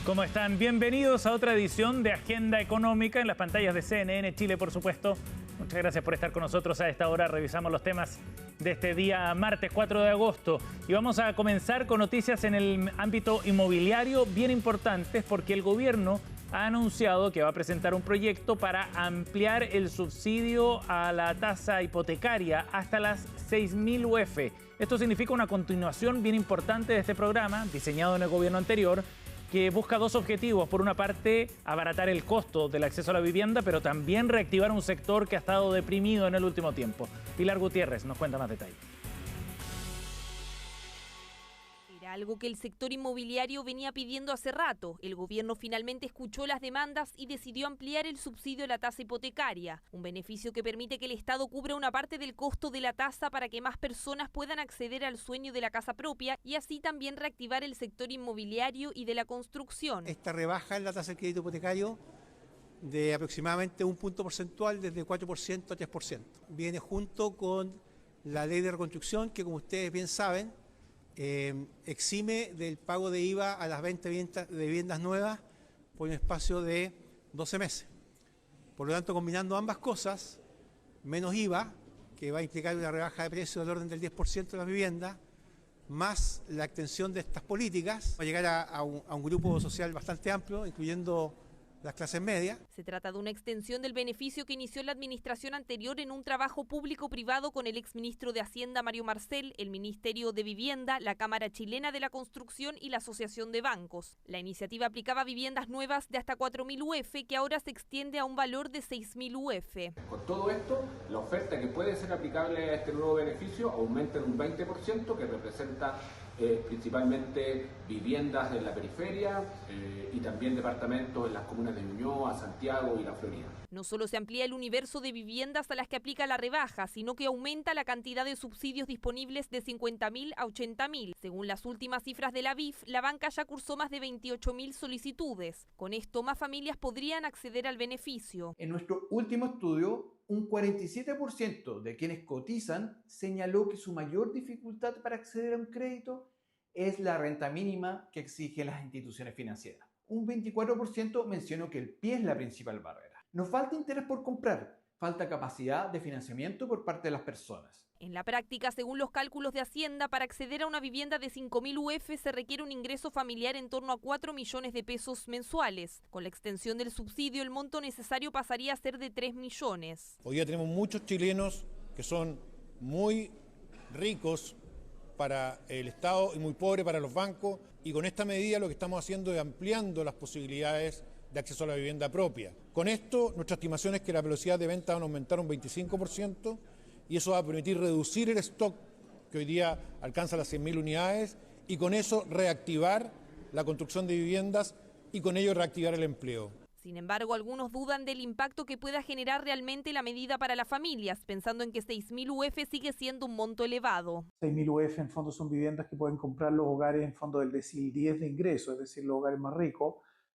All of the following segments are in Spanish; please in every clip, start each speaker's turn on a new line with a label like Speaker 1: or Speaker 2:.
Speaker 1: ¿Cómo están? Bienvenidos a otra edición de Agenda Económica en las pantallas de CNN Chile, por supuesto. Muchas gracias por estar con nosotros a esta hora. Revisamos los temas de este día martes 4 de agosto. Y vamos a comenzar con noticias en el ámbito inmobiliario bien importantes porque el gobierno ha anunciado que va a presentar un proyecto para ampliar el subsidio a la tasa hipotecaria hasta las 6.000 UF. Esto significa una continuación bien importante de este programa, diseñado en el gobierno anterior, que busca dos objetivos. Por una parte, abaratar el costo del acceso a la vivienda, pero también reactivar un sector que ha estado deprimido en el último tiempo. Pilar Gutiérrez nos cuenta más detalles.
Speaker 2: Era algo que el sector inmobiliario venía pidiendo hace rato. El gobierno finalmente escuchó las demandas y decidió ampliar el subsidio a la tasa hipotecaria, un beneficio que permite que el Estado cubra una parte del costo de la tasa para que más personas puedan acceder al sueño de la casa propia y así también reactivar el sector inmobiliario y de la construcción.
Speaker 3: Esta rebaja en la tasa del crédito hipotecario de aproximadamente un punto porcentual desde 4% a 3%. Viene junto con la ley de reconstrucción que, como ustedes bien saben, exime del pago de IVA a las ventas de viviendas nuevas por un espacio de 12 meses. Por lo tanto, combinando ambas cosas, menos IVA, que va a implicar una rebaja de precios del orden del 10% de las viviendas, más la extensión de estas políticas, va a llegar a un grupo social bastante amplio, incluyendo las clases medias.
Speaker 2: Se trata de una extensión del beneficio que inició la administración anterior en un trabajo público-privado con el exministro de Hacienda Mario Marcel, el Ministerio de Vivienda, la Cámara Chilena de la Construcción y la Asociación de Bancos. La iniciativa aplicaba viviendas nuevas de hasta 4.000 UF, que ahora se extiende a un valor de 6.000 UF.
Speaker 4: Con todo esto, la oferta que puede ser aplicable a este nuevo beneficio aumenta en un 20%, que representa principalmente viviendas en la periferia y también departamentos en las comunas de Ñuñoa, Santiago y La Florida.
Speaker 2: No solo se amplía el universo de viviendas a las que aplica la rebaja, sino que aumenta la cantidad de subsidios disponibles de 50.000 a 80.000. Según las últimas cifras de la BIF, la banca ya cursó más de 28.000 solicitudes. Con esto, más familias podrían acceder al beneficio.
Speaker 5: En nuestro último estudio, un 47% de quienes cotizan señaló que su mayor dificultad para acceder a un crédito es la renta mínima que exigen las instituciones financieras. Un 24% mencionó que el pie es la principal barrera. No falta interés por comprar, falta capacidad de financiamiento por parte de las personas.
Speaker 2: En la práctica, según los cálculos de Hacienda, para acceder a una vivienda de 5.000 UF se requiere un ingreso familiar en torno a 4 millones de pesos mensuales. Con la extensión del subsidio, el monto necesario pasaría a ser de 3 millones.
Speaker 6: Hoy día tenemos muchos chilenos que son muy ricos para el Estado y muy pobres para los bancos, y con esta medida lo que estamos haciendo es ampliando las posibilidades de acceso a la vivienda propia. Con esto, nuestra estimación es que la velocidad de venta va a aumentar un 25%, y eso va a permitir reducir el stock que hoy día alcanza las 100.000 unidades y con eso reactivar la construcción de viviendas y con ello reactivar el empleo.
Speaker 2: Sin embargo, algunos dudan del impacto que pueda generar realmente la medida para las familias, pensando en que 6.000 UF sigue siendo un monto elevado.
Speaker 7: 6.000 UF en fondo son viviendas que pueden comprar los hogares en fondo del decil 10 de ingreso, es decir, los hogares más ricos.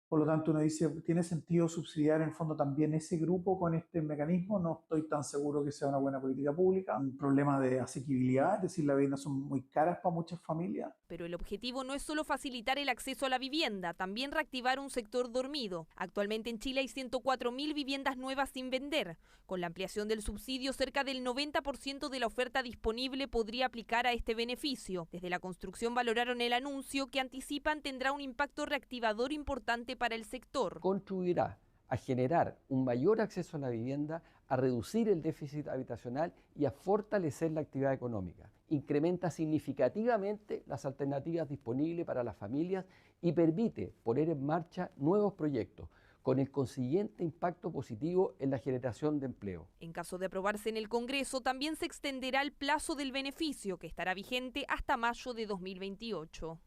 Speaker 7: Por lo tanto, uno dice, ¿tiene sentido subsidiar en fondo también ese grupo con este mecanismo? No estoy tan seguro que sea una buena política pública. Un problema de asequibilidad, es decir, las viviendas son muy caras para muchas familias.
Speaker 2: Pero el objetivo no es solo facilitar el acceso a la vivienda, también reactivar un sector dormido. Actualmente en Chile hay 104.000 viviendas nuevas sin vender. Con la ampliación del subsidio, cerca del 90% de la oferta disponible podría aplicar a este beneficio. Desde la construcción valoraron el anuncio, que anticipan tendrá un impacto reactivador importante para el sector.
Speaker 8: Contribuirá a generar un mayor acceso a la vivienda, a reducir el déficit habitacional y a fortalecer la actividad económica. Incrementa significativamente las alternativas disponibles para las familias y permite poner en marcha nuevos proyectos, con el consiguiente impacto positivo en la generación de empleo.
Speaker 2: En caso de aprobarse en el Congreso, también se extenderá el plazo del beneficio, que estará vigente hasta mayo de 2028.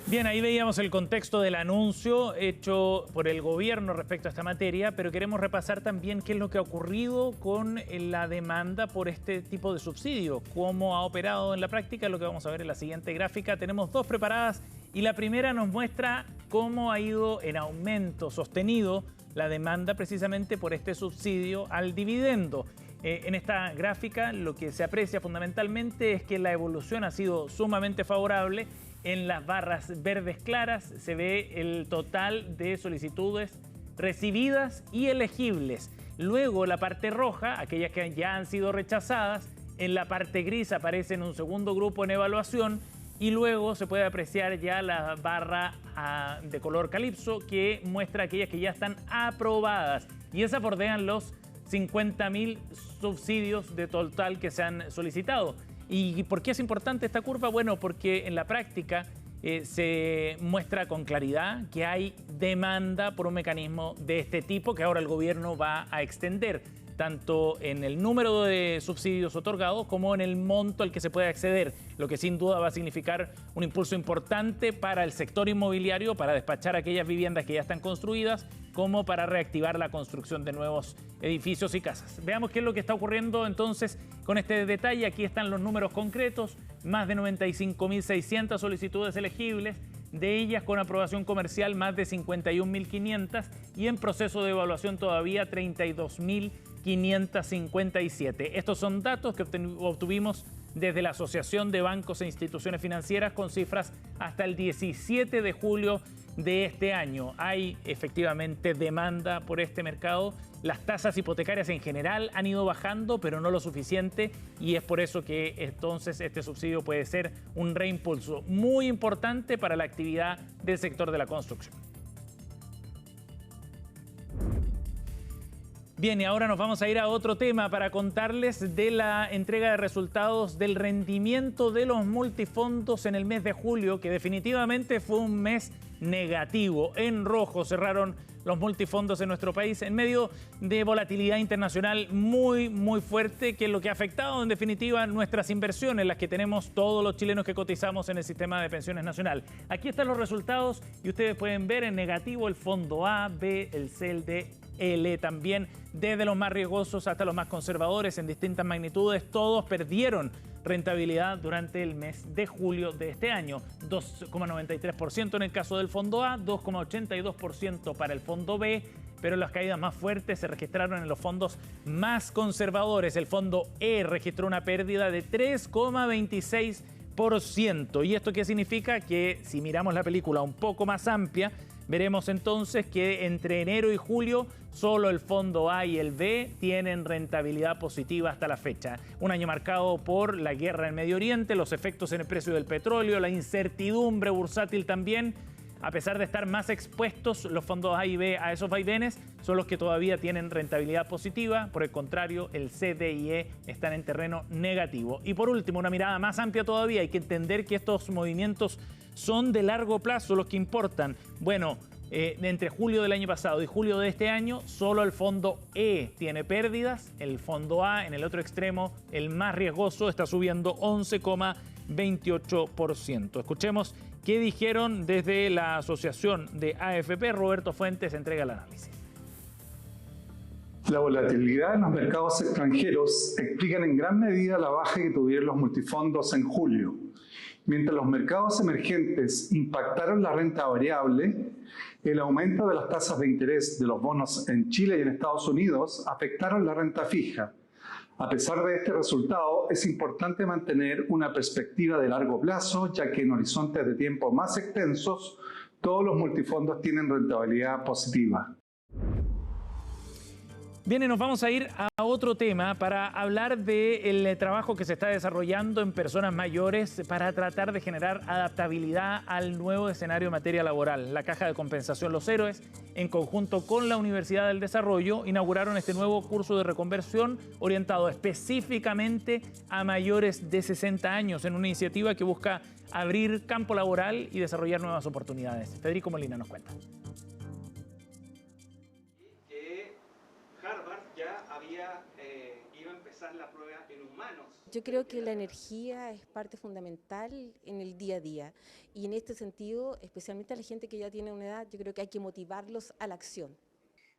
Speaker 1: Bien, ahí veíamos el contexto del anuncio hecho por el gobierno respecto a esta materia, pero queremos repasar también qué es lo que ha ocurrido con la demanda por este tipo de subsidio, cómo ha operado en la práctica, lo que vamos a ver en la siguiente gráfica. Tenemos dos preparadas y la primera nos muestra cómo ha ido en aumento sostenido la demanda precisamente por este subsidio al dividendo. En esta gráfica lo que se aprecia fundamentalmente es que la evolución ha sido sumamente favorable en las barras verdes claras se ve el total de solicitudes recibidas y elegibles. Luego la parte roja, aquellas que ya han sido rechazadas. En la parte gris aparece un segundo grupo en evaluación y luego se puede apreciar ya la barra de color calipso que muestra aquellas que ya están aprobadas. Y esas bordean los 50.000 subsidios de total que se han solicitado. ¿Y por qué es importante esta curva? Bueno, porque en la práctica se muestra con claridad que hay demanda por un mecanismo de este tipo que ahora el gobierno va a extender, tanto en el número de subsidios otorgados como en el monto al que se puede acceder, lo que sin duda va a significar un impulso importante para el sector inmobiliario, para despachar aquellas viviendas que ya están construidas, como para reactivar la construcción de nuevos edificios y casas. Veamos qué es lo que está ocurriendo entonces con este detalle. Aquí están los números concretos, más de 95.600 solicitudes elegibles, de ellas con aprobación comercial más de 51.500 y en proceso de evaluación todavía 32.557. Estos son datos que obtuvimos desde la Asociación de Bancos e Instituciones Financieras con cifras hasta el 17 de julio de este año. Hay efectivamente demanda por este mercado. Las tasas hipotecarias en general han ido bajando, pero no lo suficiente, y es por eso que entonces este subsidio puede ser un reimpulso muy importante para la actividad del sector de la construcción. Bien, y ahora nos vamos a ir a otro tema para contarles de la entrega de resultados del rendimiento de los multifondos en el mes de julio, que definitivamente fue un mes negativo. En rojo cerraron los multifondos en nuestro país en medio de volatilidad internacional muy fuerte, que es lo que ha afectado en definitiva nuestras inversiones, las que tenemos todos los chilenos que cotizamos en el sistema de pensiones nacional. Aquí están los resultados y ustedes pueden ver en negativo el fondo A, B, el C, el D, L también, desde los más riesgosos hasta los más conservadores en distintas magnitudes. Todos perdieron rentabilidad durante el mes de julio de este año. 2,93% en el caso del fondo A, 2,82% para el fondo B, pero las caídas más fuertes se registraron en los fondos más conservadores. El fondo E registró una pérdida de 3,26%. ¿Y esto qué significa? Que si miramos la película un poco más amplia, veremos entonces que entre enero y julio solo el fondo A y el B tienen rentabilidad positiva hasta la fecha. Un año marcado por la guerra en Medio Oriente, los efectos en el precio del petróleo, la incertidumbre bursátil también. A pesar de estar más expuestos los fondos A y B a esos vaivenes, son los que todavía tienen rentabilidad positiva. Por el contrario, el C, D y E están en terreno negativo. Y por último, una mirada más amplia todavía. Hay que entender que estos movimientos son de largo plazo los que importan. Bueno, entre julio del año pasado y julio de este año, solo el fondo E tiene pérdidas. El fondo A, en el otro extremo, el más riesgoso, está subiendo 11,28%. Escuchemos qué dijeron desde la asociación de AFP. Roberto Fuentes entrega el análisis.
Speaker 9: La volatilidad en los mercados extranjeros explican en gran medida la baja que tuvieron los multifondos en julio. Mientras los mercados emergentes impactaron la renta variable, el aumento de las tasas de interés de los bonos en Chile y en Estados Unidos afectaron la renta fija. A pesar de este resultado, es importante mantener una perspectiva de largo plazo, ya que en horizontes de tiempo más extensos, todos los multifondos tienen rentabilidad positiva.
Speaker 1: Bien, y nos vamos a ir a otro tema para hablar del trabajo que se está desarrollando en personas mayores para tratar de generar adaptabilidad al nuevo escenario en materia laboral. La Caja de Compensación Los Héroes, en conjunto con la Universidad del Desarrollo, inauguraron este nuevo curso de reconversión orientado específicamente a mayores de 60 años en una iniciativa que busca abrir campo laboral y desarrollar nuevas oportunidades. Federico Molina nos cuenta.
Speaker 10: Yo creo que la energía es parte fundamental en el día a día y en este sentido, especialmente a la gente que ya tiene una edad, yo creo que hay que motivarlos a la acción.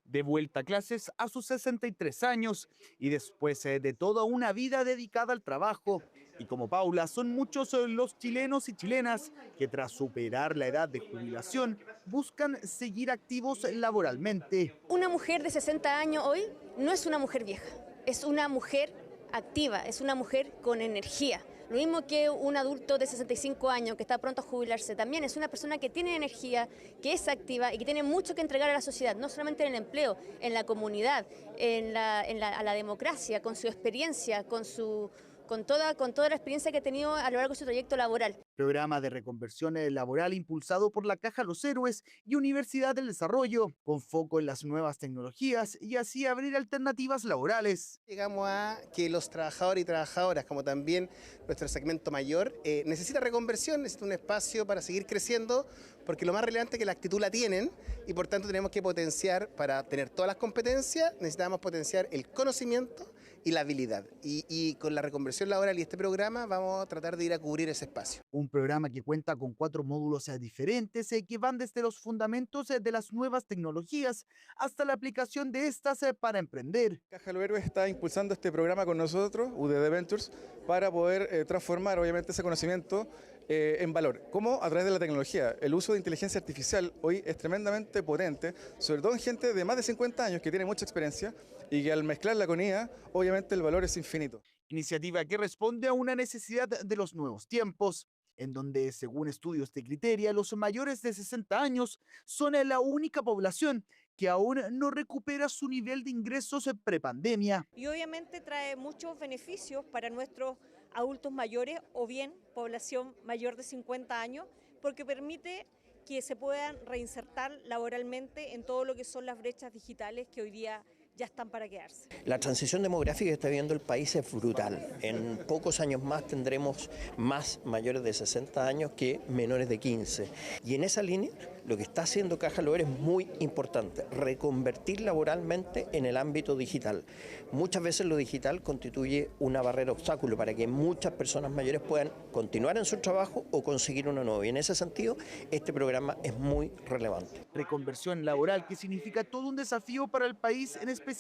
Speaker 11: De vuelta a clases a sus 63 años y después de toda una vida dedicada al trabajo. Y como Paula, son muchos los chilenos y chilenas que tras superar la edad de jubilación buscan seguir activos laboralmente.
Speaker 12: Una mujer de 60 años hoy no es una mujer vieja, es una mujer activa, es una mujer con energía, Lo mismo que un adulto de 65 años que está pronto a jubilarse, también es una persona que tiene energía, que es activa y que tiene mucho que entregar a la sociedad, no solamente en el empleo, en la comunidad, a la democracia, con su experiencia, con toda la experiencia que ha tenido a lo largo de su trayecto laboral.
Speaker 11: Programa de reconversión laboral impulsado por la Caja Los Héroes y Universidad del Desarrollo, con foco en las nuevas tecnologías y así abrir alternativas laborales.
Speaker 13: Llegamos a que los trabajadores y trabajadoras, como también nuestro segmento mayor, necesita reconversión, necesita un espacio para seguir creciendo, porque lo más relevante es que la actitud la tienen y por tanto tenemos que potenciar, para tener todas las competencias, necesitamos potenciar el conocimiento y la habilidad. Y con la reconversión laboral y este programa vamos a tratar de ir a cubrir ese espacio.
Speaker 11: Un programa que cuenta con 4 módulos diferentes que van desde los fundamentos de las nuevas tecnologías hasta la aplicación de estas para emprender.
Speaker 14: Caja Los Héroes está impulsando este programa con nosotros, UDD Ventures, para poder transformar obviamente ese conocimiento en valor. ¿Cómo? A través de la tecnología. El uso de inteligencia artificial hoy es tremendamente potente, sobre todo en gente de más de 50 años que tiene mucha experiencia y que al mezclarla con IA, obviamente el valor es infinito.
Speaker 11: Iniciativa que responde a una necesidad de los nuevos tiempos, en donde, según estudios de Criteria, los mayores de 60 años son la única población que aún no recupera su nivel de ingresos prepandemia.
Speaker 15: Y obviamente trae muchos beneficios para nuestros adultos mayores o bien población mayor de 50 años, porque permite que se puedan reinsertar laboralmente en todo lo que son las brechas digitales que hoy día ya están para quedarse.
Speaker 16: La transición demográfica que está viviendo el país es brutal. En pocos años más tendremos más mayores de 60 años que menores de 15. Y en esa línea, lo que está haciendo Caja Los Héroes es muy importante, reconvertir laboralmente en el ámbito digital. Muchas veces lo digital constituye una barrera, obstáculo para que muchas personas mayores puedan continuar en su trabajo o conseguir uno nuevo. Y en ese sentido, este programa es muy relevante.
Speaker 11: Reconversión laboral que significa todo un desafío para el país, en especial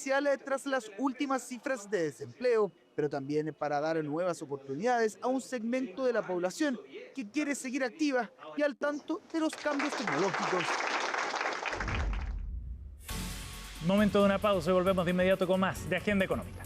Speaker 11: tras las últimas cifras de desempleo, pero también para dar nuevas oportunidades a un segmento de la población que quiere seguir activa y al tanto de los cambios tecnológicos.
Speaker 1: Momento de una pausa y volvemos de inmediato con más de Agenda Económica.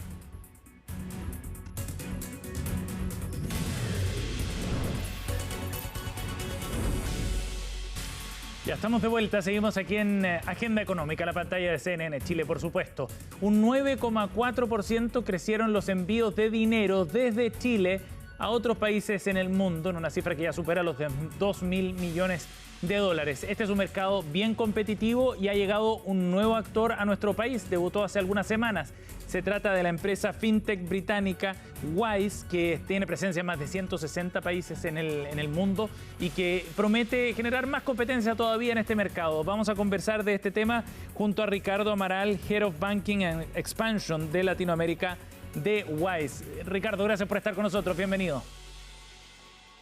Speaker 1: Ya estamos de vuelta, seguimos aquí en Agenda Económica, la pantalla de CNN Chile, por supuesto. Un 9,4% crecieron los envíos de dinero desde Chile a otros países en el mundo, en una cifra que ya supera los 2.000 millones de dólares. Este es un mercado bien competitivo y ha llegado un nuevo actor a nuestro país, debutó hace algunas semanas. Se trata de la empresa fintech británica Wise, que tiene presencia en más de 160 países en el mundo y que promete generar más competencia todavía en este mercado. Vamos a conversar de este tema junto a Ricardo Amaral, Head of Banking and Expansion de Latinoamérica de Wise. Ricardo, gracias por estar con nosotros. Bienvenido.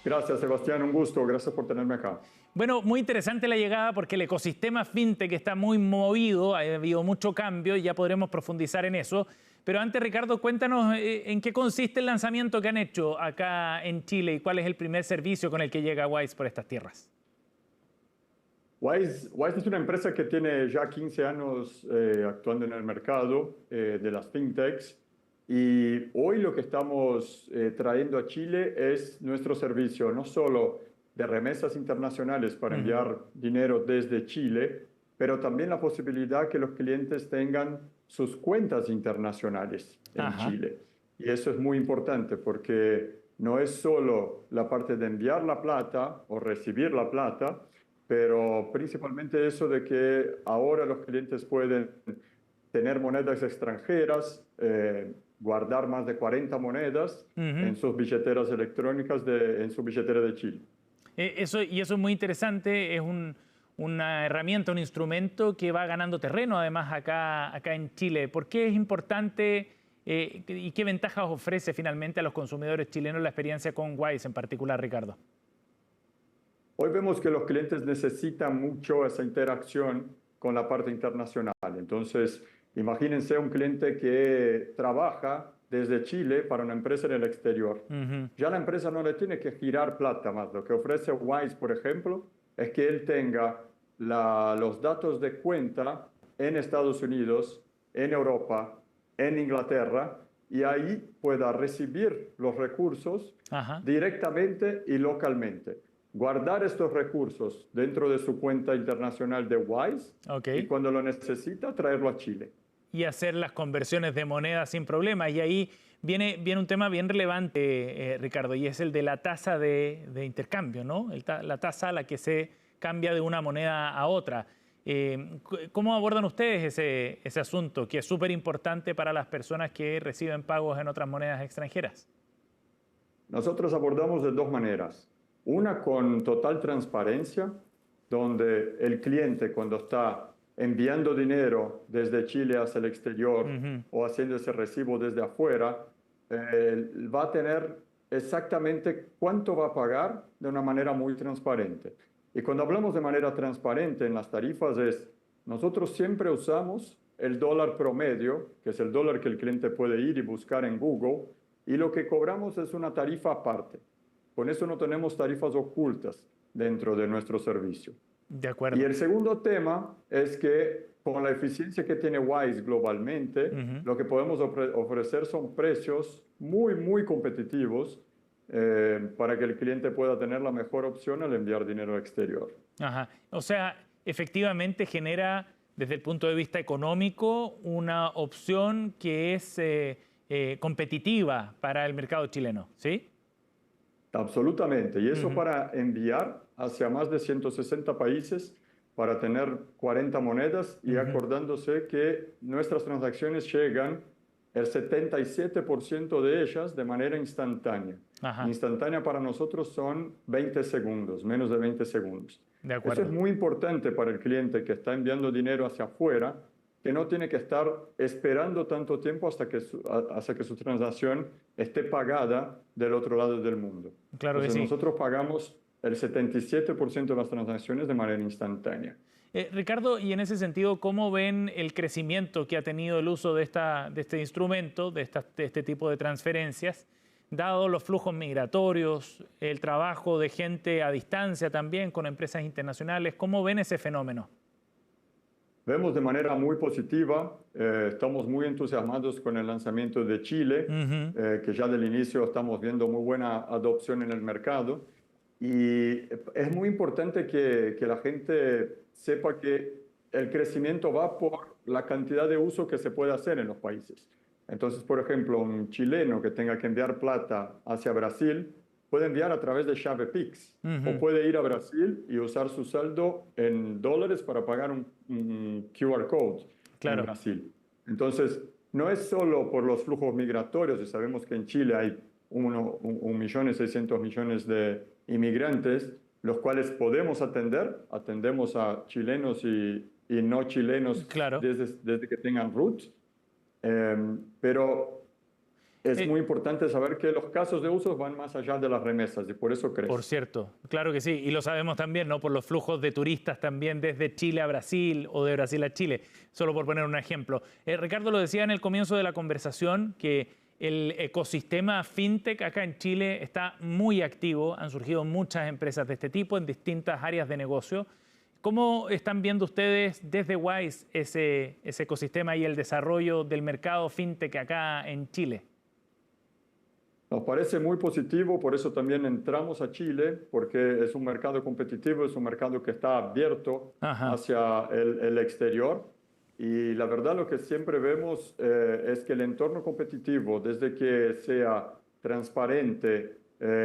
Speaker 17: Gracias, Sebastián. Un gusto. Gracias por tenerme acá.
Speaker 1: Bueno, muy interesante la llegada porque el ecosistema fintech está muy movido, ha habido mucho cambio y ya podremos profundizar en eso. Pero antes, Ricardo, cuéntanos en qué consiste el lanzamiento que han hecho acá en Chile y cuál es el primer servicio con el que llega Wise por estas tierras.
Speaker 17: Wise es una empresa que tiene ya 15 años actuando en el mercado de las fintechs. Y hoy lo que estamos trayendo a Chile es nuestro servicio, no solo de remesas internacionales para enviar dinero desde Chile, pero también la posibilidad que los clientes tengan sus cuentas internacionales en Chile. Y eso es muy importante porque no es solo la parte de enviar la plata o recibir la plata, pero principalmente eso de que ahora los clientes pueden tener monedas extranjeras, guardar más de 40 monedas en sus billeteras electrónicas, en su billetera de Chile.
Speaker 1: Eso es muy interesante, es una herramienta, un instrumento que va ganando terreno además acá en Chile. ¿Por qué es importante y qué ventajas ofrece finalmente a los consumidores chilenos la experiencia con Wise en particular, Ricardo?
Speaker 17: Hoy vemos que los clientes necesitan mucho esa interacción con la parte internacional. Entonces, imagínense un cliente que trabaja desde Chile para una empresa en el exterior. Ya la empresa no le tiene que girar plata más. Lo que ofrece Wise, por ejemplo, es que él tenga los datos de cuenta en Estados Unidos, en Europa, en Inglaterra, y ahí pueda recibir los recursos directamente y localmente. Guardar estos recursos dentro de su cuenta internacional de Wise y cuando lo necesita traerlo a Chile.
Speaker 1: Y hacer las conversiones de moneda sin problema. Y ahí viene un tema bien relevante, Ricardo, y es el de la tasa de intercambio, ¿no? La tasa a la que se cambia de una moneda a otra. ¿Cómo abordan ustedes ese asunto, que es súper importante para las personas que reciben pagos en otras monedas extranjeras?
Speaker 17: Nosotros abordamos de dos maneras. Una con total transparencia, donde el cliente cuando está enviando dinero desde Chile hacia el exterior o haciendo ese recibo desde afuera, va a tener exactamente cuánto va a pagar de una manera muy transparente. Y cuando hablamos de manera transparente en las tarifas nosotros siempre usamos el dólar promedio, que es el dólar que el cliente puede ir y buscar en Google, y lo que cobramos es una tarifa aparte. Con eso no tenemos tarifas ocultas dentro de nuestro servicio.
Speaker 1: De acuerdo.
Speaker 17: Y el segundo tema es que con la eficiencia que tiene Wise globalmente, lo que podemos ofrecer son precios muy, muy competitivos para que el cliente pueda tener la mejor opción al enviar dinero al exterior.
Speaker 1: O sea, efectivamente genera, desde el punto de vista económico, una opción que es competitiva para el mercado chileno, ¿sí?
Speaker 17: Absolutamente. Y eso para enviar hacia más de 160 países, para tener 40 monedas y acordándose que nuestras transacciones llegan el 77% de ellas de manera instantánea. Instantánea para nosotros son 20 segundos, menos de 20 segundos.
Speaker 1: De acuerdo.
Speaker 17: Eso es muy importante para el cliente que está enviando dinero hacia afuera, que no tiene que estar esperando tanto tiempo hasta que su transacción esté pagada del otro lado del mundo.
Speaker 1: Claro que sí.
Speaker 17: Nosotros pagamos el 77% de las transacciones de manera instantánea.
Speaker 1: Ricardo, y en ese sentido, ¿cómo ven el crecimiento que ha tenido el uso de este instrumento, de este tipo de transferencias, dado los flujos migratorios, el trabajo de gente a distancia también con empresas internacionales? ¿Cómo ven ese fenómeno?
Speaker 17: Vemos de manera muy positiva, estamos muy entusiasmados con el lanzamiento de Chile, que ya del inicio estamos viendo muy buena adopción en el mercado. Y es muy importante que la gente sepa que el crecimiento va por la cantidad de uso que se puede hacer en los países. Entonces, por ejemplo, un chileno que tenga que enviar plata hacia Brasil puede enviar a través de llave Pix o puede ir a Brasil y usar su saldo en dólares para pagar un QR code en Brasil. Entonces, no es solo por los flujos migratorios, y sabemos que en Chile hay 1.600.000.000 de inmigrantes, los cuales podemos atender. Atendemos a chilenos y no chilenos desde que tengan root. Pero es muy importante saber que los casos de uso van más allá de las remesas y por eso crece.
Speaker 1: Por cierto, claro que sí. Y lo sabemos también, ¿no? Por los flujos de turistas también desde Chile a Brasil o de Brasil a Chile, solo por poner un ejemplo. Ricardo lo decía en el comienzo de la conversación que el ecosistema fintech acá en Chile está muy activo. Han surgido muchas empresas de este tipo en distintas áreas de negocio. ¿Cómo están viendo ustedes desde Wise ese ecosistema y el desarrollo del mercado fintech acá en Chile?
Speaker 17: Nos parece muy positivo, por eso también entramos a Chile, porque es un mercado competitivo, es un mercado que está abierto hacia el exterior. Y la verdad lo que siempre vemos es que el entorno competitivo, desde que sea transparente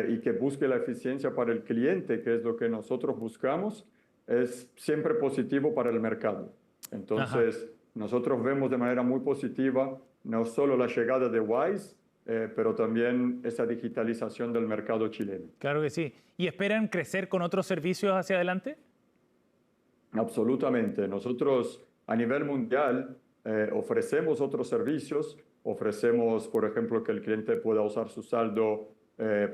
Speaker 17: y que busque la eficiencia para el cliente, que es lo que nosotros buscamos, es siempre positivo para el mercado. Entonces, nosotros vemos de manera muy positiva no solo la llegada de Wise, pero también esa digitalización del mercado chileno.
Speaker 1: Claro que sí. ¿Y esperan crecer con otros servicios hacia adelante?
Speaker 17: Absolutamente. Nosotros a nivel mundial ofrecemos otros servicios. Ofrecemos, por ejemplo, que el cliente pueda usar su saldo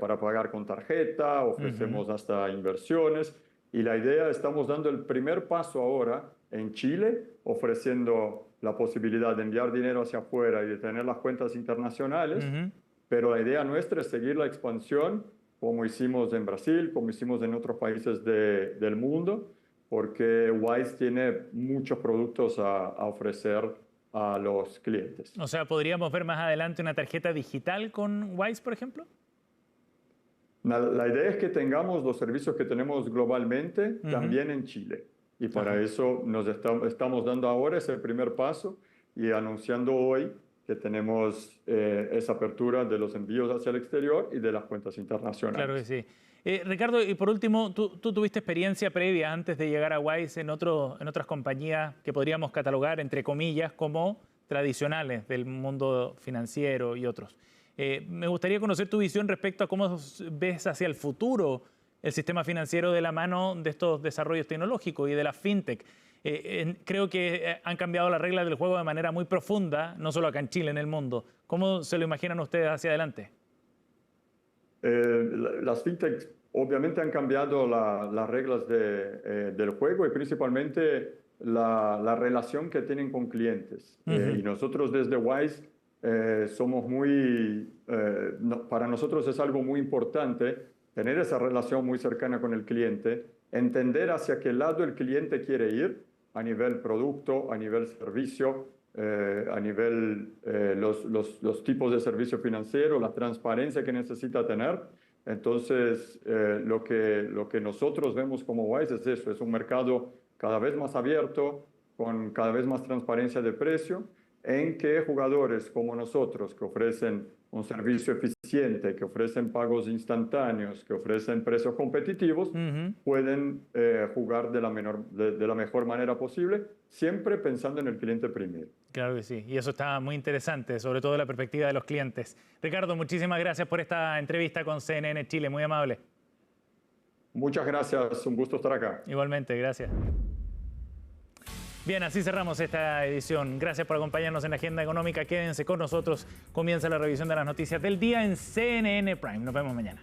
Speaker 17: para pagar con tarjeta. Ofrecemos hasta inversiones. Y la idea, estamos dando el primer paso ahora en Chile, ofreciendo la posibilidad de enviar dinero hacia afuera y de tener las cuentas internacionales, pero la idea nuestra es seguir la expansión como hicimos en Brasil, como hicimos en otros países del mundo, porque Wise tiene muchos productos a ofrecer a los clientes.
Speaker 1: O sea, ¿podríamos ver más adelante una tarjeta digital con Wise, por ejemplo?
Speaker 17: La idea es que tengamos los servicios que tenemos globalmente también en Chile. Y para eso nos estamos dando ahora ese primer paso y anunciando hoy que tenemos esa apertura de los envíos hacia el exterior y de las cuentas internacionales.
Speaker 1: Claro que sí. Ricardo, y por último, tú tuviste experiencia previa antes de llegar a Wise en otras compañías que podríamos catalogar, entre comillas, como tradicionales del mundo financiero y otros. Me gustaría conocer tu visión respecto a cómo ves hacia el futuro el sistema financiero de la mano de estos desarrollos tecnológicos y de la fintech. Creo que han cambiado las reglas del juego de manera muy profunda, no solo acá en Chile, en el mundo. ¿Cómo se lo imaginan ustedes hacia adelante?
Speaker 17: Las fintechs obviamente han cambiado las reglas del juego y principalmente la relación que tienen con clientes. Y nosotros desde Wise somos para nosotros es algo muy importante tener esa relación muy cercana con el cliente, entender hacia qué lado el cliente quiere ir a nivel producto, a nivel servicio, a nivel los tipos de servicio financiero, la transparencia que necesita tener. Entonces, lo que nosotros vemos como Wise es eso, es un mercado cada vez más abierto, con cada vez más transparencia de precio, en que jugadores como nosotros, que ofrecen un servicio eficiente, que ofrecen pagos instantáneos, que ofrecen precios competitivos, pueden jugar de la mejor manera posible, siempre pensando en el cliente primero.
Speaker 1: Claro que sí, y eso está muy interesante, sobre todo de la perspectiva de los clientes. Ricardo, muchísimas gracias por esta entrevista con CNN Chile, muy amable.
Speaker 17: Muchas gracias, un gusto estar acá.
Speaker 1: Igualmente, gracias. Bien, así cerramos esta edición. Gracias por acompañarnos en Agenda Económica. Quédense con nosotros. Comienza la revisión de las noticias del día en CNN Prime. Nos vemos mañana.